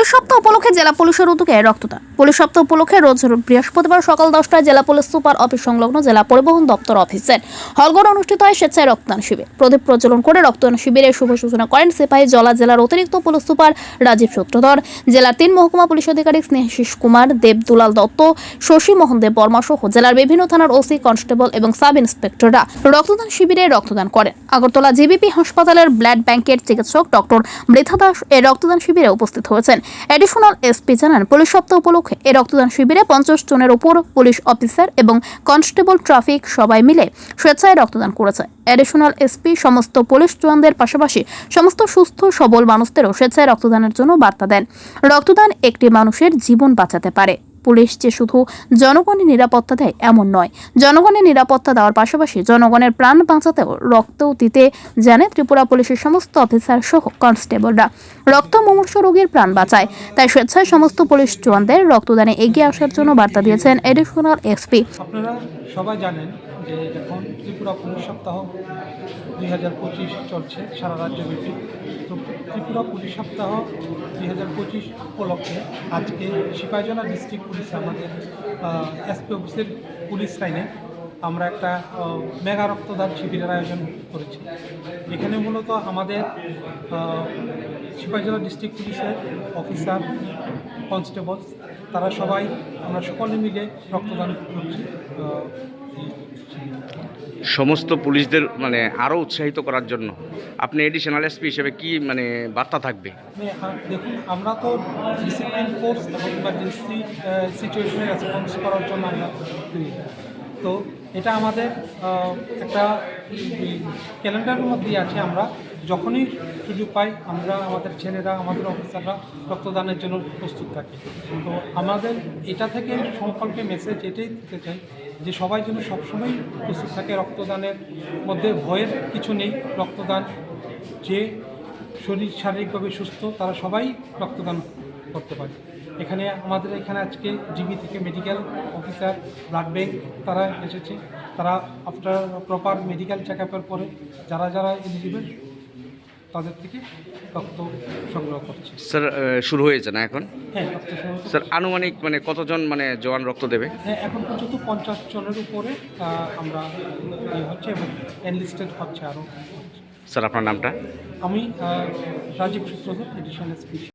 Police সপ্তাহ উপলক্ষে জেলা পুলিশের উদ্যোগে রক্তদান। পুলিশ সপ্তাহ উপলক্ষে রোজ বৃহস্পতিবার সকাল 10টায় জেলা পুলিশ সুপার অফিস সংলগ্ন জেলা পরিবহন দপ্তর অফিসের হলঘরে অনুষ্ঠিত হয় স্বেচ্ছায় রক্তদান শিবির। প্রদীপ প্রজ্বলন করে রক্তদান শিবিরের শুভ সূচনা করেন সিপাহীজলা জেলার অতিরিক্ত পুলিশ সুপার রাজীব সূত্রধর, জেলার 3 মহকুমা পুলিশ আধিকারিক স্নেহাশিস কুমার দেব, দুলাল দত্ত, শশী মোহন দেব বর্মা সহ জেলার বিভিন্ন থানার ওসি, কনস্টেবল এবং সাব ইন্সপেক্টররা রক্তদান শিবিরে রক্তদান করেন। আগরতলা জিবিপি হাসপাতালের ব্লাড ব্যাংকের চিকিৎসক ডক্টর মৃথা দাস এই রক্তদান শিবিরে উপস্থিত হয়েছেন। অ্যাডিশনাল এসপি জানান, পুলিশ সপ্তাহ উপলক্ষে এই রক্তদান শিবিরে 50 জনের উপর পুলিশ অফিসার এবং কনস্টেবল, ট্রাফিক সবাই মিলে স্বেচ্ছায় রক্তদান করেছে। অ্যাডিশনাল এসপি সমস্ত পুলিশ জওয়ানদের পাশাপাশি সমস্ত সুস্থ সবল মানুষদেরও স্বেচ্ছায় রক্তদানের জন্য বার্তা দেন। রক্তদান একটি মানুষের জীবন বাঁচাতে পারে। পুলিশ যে শুধু জনগণের নিরাপত্তা দেয় এমন নয়, জনগণের নিরাপত্তা দেওয়ার পাশাপাশি জনগণের প্রাণ বাঁচাতেও রক্ত দিতে জানে ত্রিপুরা পুলিশের সমস্ত অফিসার সহ কনস্টেবলরা। রক্ত মুমূর্ষ রোগীর প্রাণ বাঁচায়, তাই স্বেচ্ছায় সমস্ত পুলিশ জওয়ানদের রক্তদানে এগিয়ে আসার জন্য বার্তা দিয়েছেন অ্যাডিশনাল এসপি। আপনারা সবাই জানেন যে এখন ত্রিপুরা পুলিশ সপ্তাহ 2025 চলছে সারা রাজ্যব্যাপী। তো ত্রিপুরা পুলিশ সপ্তাহ 2025 উপলক্ষে আজকে সিপাহীজলা ডিস্ট্রিক্ট পুলিশ আমাদের এসপি অফিসের পুলিশ লাইনে আমরা একটা মেগা রক্তদান শিবিরের আয়োজন করেছি। এখানে মূলত আমাদের সিপাহীজলা ডিস্ট্রিক্ট পুলিশের অফিসার, কনস্টেবল, তারা সবাই আমরা সকলে মিলে রক্তদান করছি। সমস্ত পুলিশদের আরও উৎসাহিত করার জন্য আপনি এডিশনাল এসপি হিসেবে কি বার্তা থাকবে? দেখুন, আমরা তো ডিসিপ্লিন ফোর্স এবং ইমার্জেন্সি সিচুয়েশনে রেসপন্স করার জন্য আমরা তৈরি। তো এটা আমাদের একটা ক্যালেন্ডারের মধ্যে আছে। আমরা যখনই সুযোগ পাই আমরা আমাদের ছেলেরা, আমাদের অফিসাররা রক্তদানের জন্য প্রস্তুত থাকি। তো আমাদের এটা থেকে সংকল্পে মেসেজ এটাই দিতে চাই যে সবাই যেন সবসময় প্রস্তুত থাকে। রক্তদানের মধ্যে ভয়ের কিছু নেই। রক্তদান, যে শরীর শারীরিকভাবে সুস্থ তারা সবাই রক্তদান করতে পারে। আমাদের এখানে আজকে জিবি থেকে মেডিকেল অফিসার, ব্লাড ব্যাংক তারা এসেছে। তারা আফটার প্রপার মেডিকেল চেক আপের পরে যারা যারা এলিজিবল তাদের থেকে রক্ত সংগ্রহ করছে। স্যার, শুরু হয়েছে না এখন? হ্যাঁ, রক্ত সংগ্রহ। স্যার, আনুমানিক কতজন জওয়ান রক্ত দেবে? হ্যাঁ, এখন পর্যন্ত 50 জনের উপরে আমরা হচ্ছে এবং এনলিস্টেড হচ্ছে আরও। স্যার, আপনার নামটা? আমি রাজীব সূত্রধর, এডিশনাল এসপি।